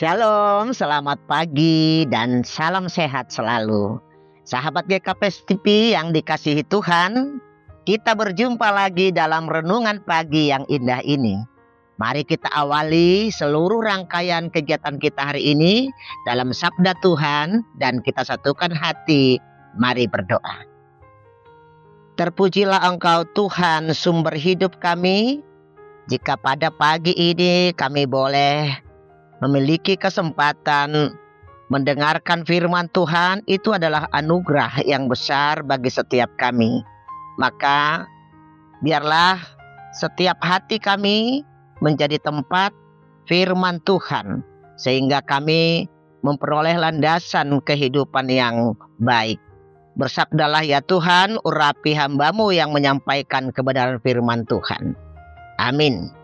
Shalom, selamat pagi dan salam sehat selalu. Sahabat GKP TV yang dikasihi Tuhan, kita berjumpa lagi dalam renungan pagi yang indah ini. Mari kita awali seluruh rangkaian kegiatan kita hari ini dalam sabda Tuhan dan kita satukan hati. Mari berdoa. Terpujilah Engkau Tuhan, sumber hidup kami. Jika pada pagi ini kami boleh memiliki kesempatan mendengarkan firman Tuhan, itu adalah anugerah yang besar bagi setiap kami. Maka biarlah setiap hati kami menjadi tempat firman Tuhan, sehingga kami memperoleh landasan kehidupan yang baik. Bersabdalah ya Tuhan, urapi hamba-Mu yang menyampaikan kebenaran firman Tuhan. Amin.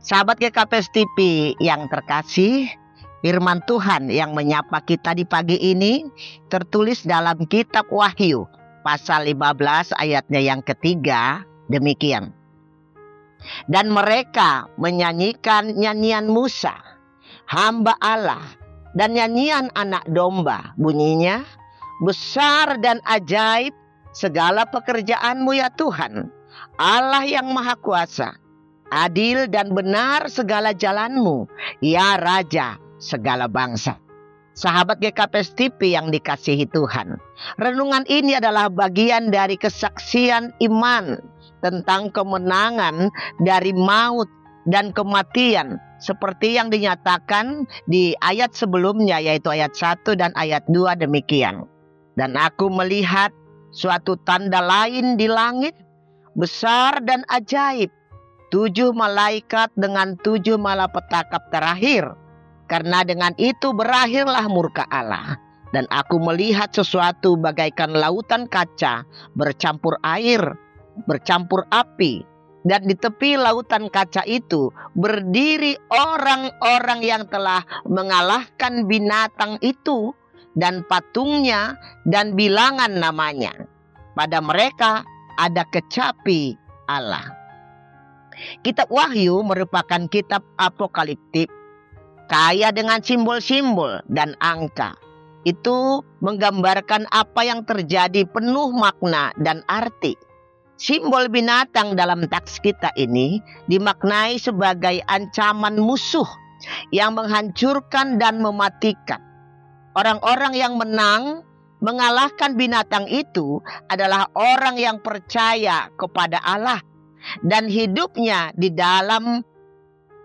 Sahabat GKP TV yang terkasih, firman Tuhan yang menyapa kita di pagi ini tertulis dalam kitab Wahyu pasal 15 ayatnya yang ketiga, demikian. Dan mereka menyanyikan nyanyian Musa, hamba Allah, dan nyanyian anak domba, bunyinya, besar dan ajaib segala pekerjaan-Mu ya Tuhan, Allah yang Maha Kuasa. Adil dan benar segala jalan-Mu, ya Raja segala bangsa. Sahabat GKP TV yang dikasihi Tuhan, renungan ini adalah bagian dari kesaksian iman tentang kemenangan dari maut dan kematian, seperti yang dinyatakan di ayat sebelumnya, yaitu ayat 1 dan ayat 2 demikian. Dan aku melihat suatu tanda lain di langit, besar dan ajaib, 7 malaikat dengan 7 malapetaka terakhir. Karena dengan itu berakhirlah murka Allah. Dan aku melihat sesuatu bagaikan lautan kaca bercampur air, bercampur api. Dan di tepi lautan kaca itu berdiri orang-orang yang telah mengalahkan binatang itu dan patungnya dan bilangan namanya. Pada mereka ada kecapi Allah. Kitab Wahyu merupakan kitab apokaliptik, kaya dengan simbol-simbol dan angka. Itu menggambarkan apa yang terjadi, penuh makna dan arti. Simbol binatang dalam teks kita ini dimaknai sebagai ancaman musuh yang menghancurkan dan mematikan. Orang-orang yang menang mengalahkan binatang itu adalah orang yang percaya kepada Allah dan hidupnya di dalam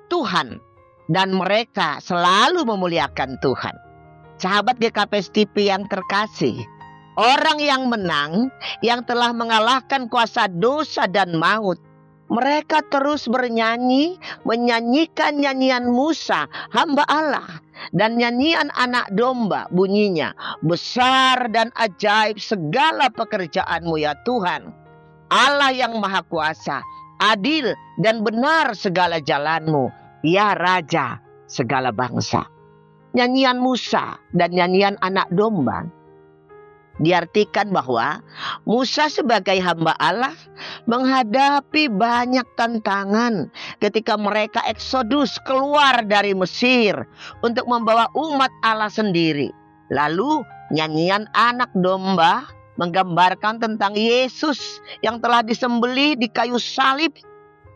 Tuhan, dan mereka selalu memuliakan Tuhan. Sahabat GKP TV yang terkasih, orang yang menang, yang telah mengalahkan kuasa dosa dan maut, mereka terus bernyanyi, menyanyikan nyanyian Musa, hamba Allah, dan nyanyian anak domba, bunyinya, besar dan ajaib segala pekerjaan-Mu ya Tuhan, Allah yang Maha Kuasa, adil dan benar segala jalan-Mu, ya Raja segala bangsa. Nyanyian Musa dan nyanyian anak domba diartikan bahwa Musa sebagai hamba Allah menghadapi banyak tantangan ketika mereka eksodus keluar dari Mesir untuk membawa umat Allah sendiri. Lalu nyanyian anak domba menggambarkan tentang Yesus yang telah disembelih di kayu salib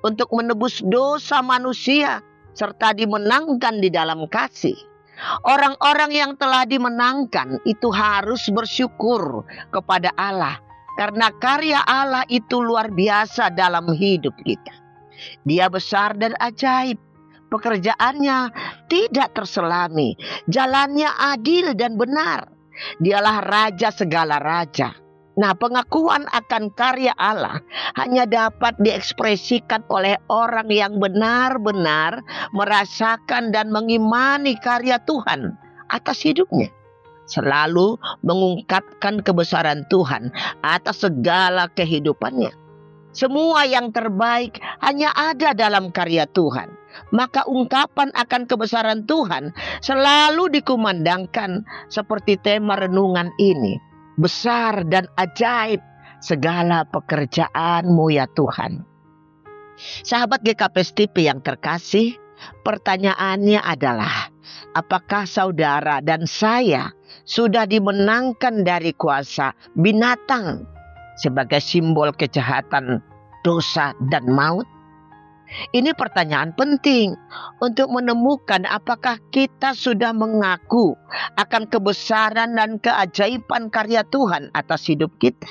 untuk menebus dosa manusia serta dimenangkan di dalam kasih. Orang-orang yang telah dimenangkan itu harus bersyukur kepada Allah karena karya Allah itu luar biasa dalam hidup kita. Dia besar dan ajaib. Pekerjaannya tidak terselami. Jalannya adil dan benar. Dialah Raja segala raja. Nah, pengakuan akan karya Allah hanya dapat diekspresikan oleh orang yang benar-benar merasakan dan mengimani karya Tuhan atas hidupnya. Selalu mengungkapkan kebesaran Tuhan atas segala kehidupannya. Semua yang terbaik hanya ada dalam karya Tuhan. Maka ungkapan akan kebesaran Tuhan selalu dikumandangkan seperti tema renungan ini. Besar dan ajaib segala pekerjaan-Mu ya Tuhan. Sahabat GKP TV yang terkasih, Pertanyaannya adalah, apakah saudara dan saya sudah dimenangkan dari kuasa binatang sebagai simbol kejahatan, dosa, dan maut? Ini pertanyaan penting untuk menemukan apakah kita sudah mengaku akan kebesaran dan keajaiban karya Tuhan atas hidup kita.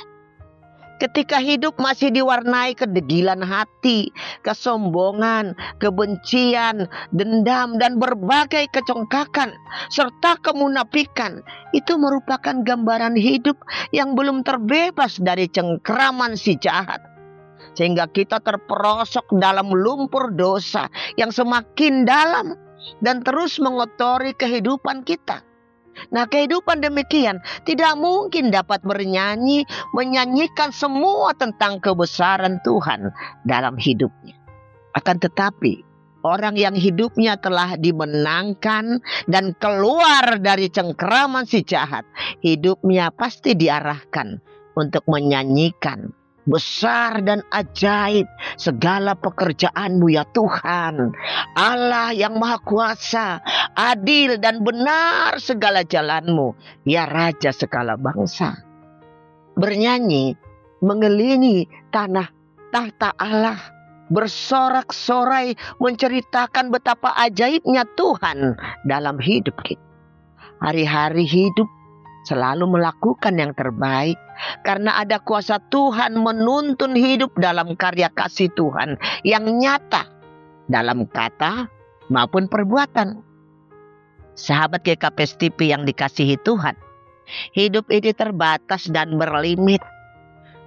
Ketika hidup masih diwarnai kedegilan hati, kesombongan, kebencian, dendam, dan berbagai kecongkakan, serta kemunafikan, itu merupakan gambaran hidup yang belum terbebas dari cengkraman si jahat. Sehingga kita terperosok dalam lumpur dosa yang semakin dalam dan terus mengotori kehidupan kita. Nah, kehidupan demikian tidak mungkin dapat menyanyikan semua tentang kebesaran Tuhan dalam hidupnya. Akan tetapi, orang yang hidupnya telah dimenangkan dan keluar dari cengkraman si jahat, hidupnya pasti diarahkan untuk menyanyikan besar dan ajaib segala pekerjaan-Mu ya Tuhan, Allah yang Maha Kuasa, adil dan benar segala jalan-Mu, ya Raja segala bangsa. Bernyanyi mengelilingi tanah tahta Allah, bersorak-sorai menceritakan betapa ajaibnya Tuhan dalam hidup kita. Hari-hari hidup selalu melakukan yang terbaik karena ada kuasa Tuhan menuntun hidup dalam karya kasih Tuhan yang nyata dalam kata maupun perbuatan. Sahabat GKP TV yang dikasihi Tuhan, hidup ini terbatas dan berlimit.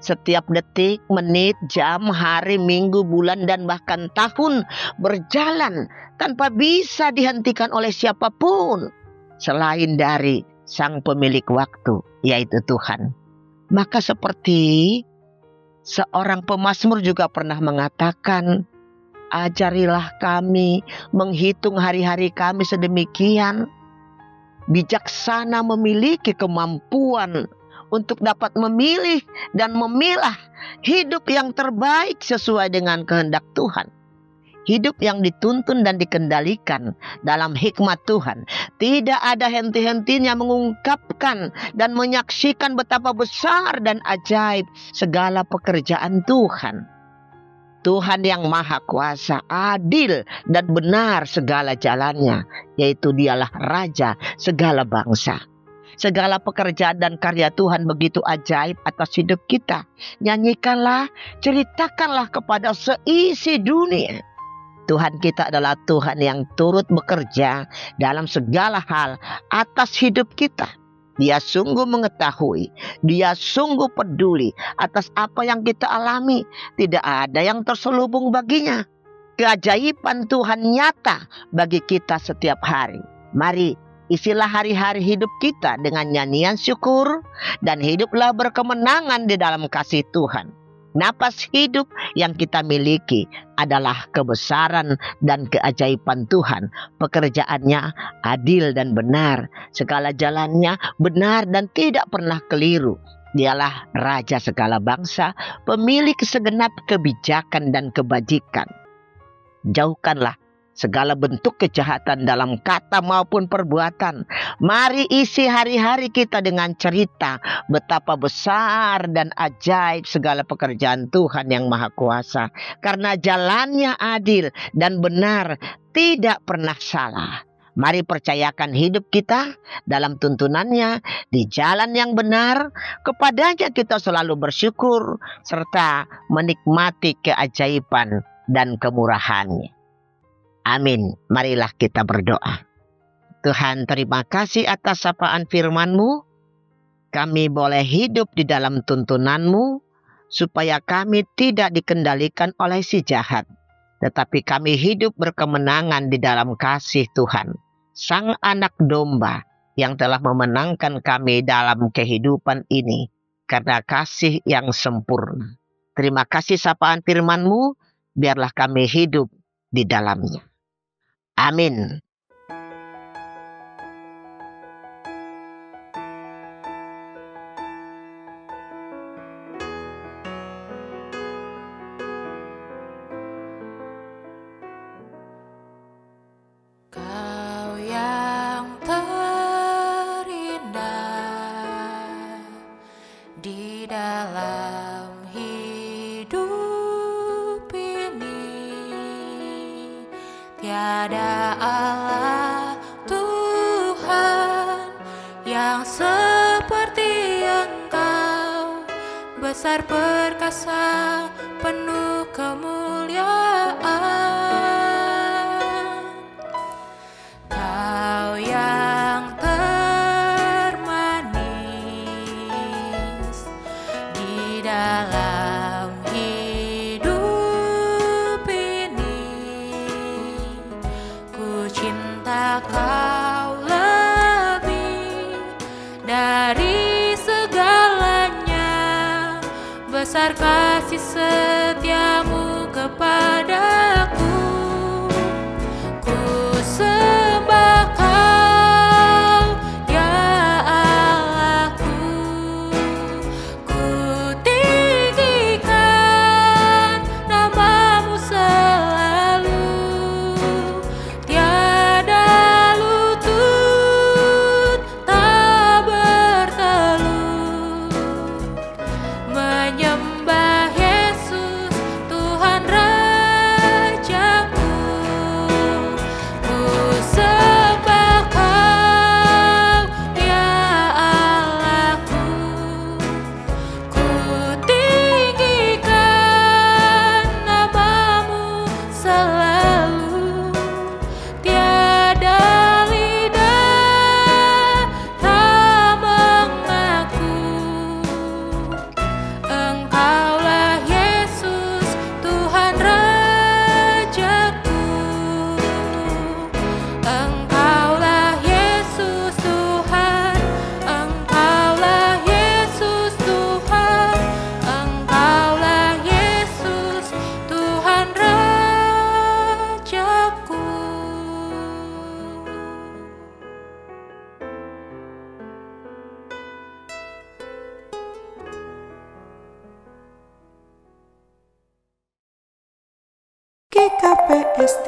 Setiap detik, menit, jam, hari, minggu, bulan, dan bahkan tahun berjalan tanpa bisa dihentikan oleh siapapun selain dari Sang pemilik waktu, yaitu Tuhan. Maka seperti seorang pemazmur juga pernah mengatakan, ajarilah kami menghitung hari-hari kami sedemikian. Bijaksana memiliki kemampuan untuk dapat memilih dan memilah hidup yang terbaik sesuai dengan kehendak Tuhan. Hidup yang dituntun dan dikendalikan dalam hikmat Tuhan. Tidak ada henti-hentinya mengungkapkan dan menyaksikan betapa besar dan ajaib segala pekerjaan Tuhan. Tuhan yang Maha Kuasa, adil dan benar segala jalannya, yaitu Dialah Raja segala bangsa. Segala pekerjaan dan karya Tuhan begitu ajaib atas hidup kita. Nyanyikanlah, ceritakanlah kepada seisi dunia. Tuhan kita adalah Tuhan yang turut bekerja dalam segala hal atas hidup kita. Dia sungguh mengetahui, Dia sungguh peduli atas apa yang kita alami. Tidak ada yang terselubung baginya. Keajaiban Tuhan nyata bagi kita setiap hari. Mari isilah hari-hari hidup kita dengan nyanyian syukur dan hiduplah berkemenangan di dalam kasih Tuhan. Napas hidup yang kita miliki adalah kebesaran dan keajaiban Tuhan. Pekerjaannya adil dan benar. Segala jalannya benar dan tidak pernah keliru. Dialah Raja segala bangsa, pemilik segenap kebijakan dan kebajikan. Jauhkanlah segala bentuk kejahatan dalam kata maupun perbuatan. Mari isi hari-hari kita dengan cerita betapa besar dan ajaib segala pekerjaan Tuhan yang Maha Kuasa. Karena jalannya adil dan benar, tidak pernah salah. Mari percayakan hidup kita dalam tuntunannya di jalan yang benar. Kepadanya kita selalu bersyukur serta menikmati keajaiban dan kemurahannya. Amin. Marilah kita berdoa. Tuhan, terima kasih atas sapaan firman-Mu. Kami boleh hidup di dalam tuntunan-Mu, supaya kami tidak dikendalikan oleh si jahat, tetapi kami hidup berkemenangan di dalam kasih Tuhan, Sang Anak Domba yang telah memenangkan kami dalam kehidupan ini, karena kasih yang sempurna. Terima kasih sapaan firman-Mu, biarlah kami hidup di dalamnya. Amin. Tiada Allah Tuhan yang seperti Engkau, besar perkasa, penuh kemuliaan. Kau yang termanis di dalam hidup ini, ku cinta Kau lebih dari segalanya. Besar kasih setiamu kepadaku, ku sembah Kau, ya Allahku. Ku tinggikan namamu selalu, tiada lutut tak bertelut, menyembah Yesus Tuhan Rajaku. Ku sembah Kau, ya Allahku. Ku tinggikan namamu selalu, tiada lidah tak mengaku. Engkaulah Yesus Tuhan Rajaku. Engkaulah Yesus Tuhan, Engkaulah Yesus Tuhan, Engkaulah Yesus Tuhan Rajaku. GKPST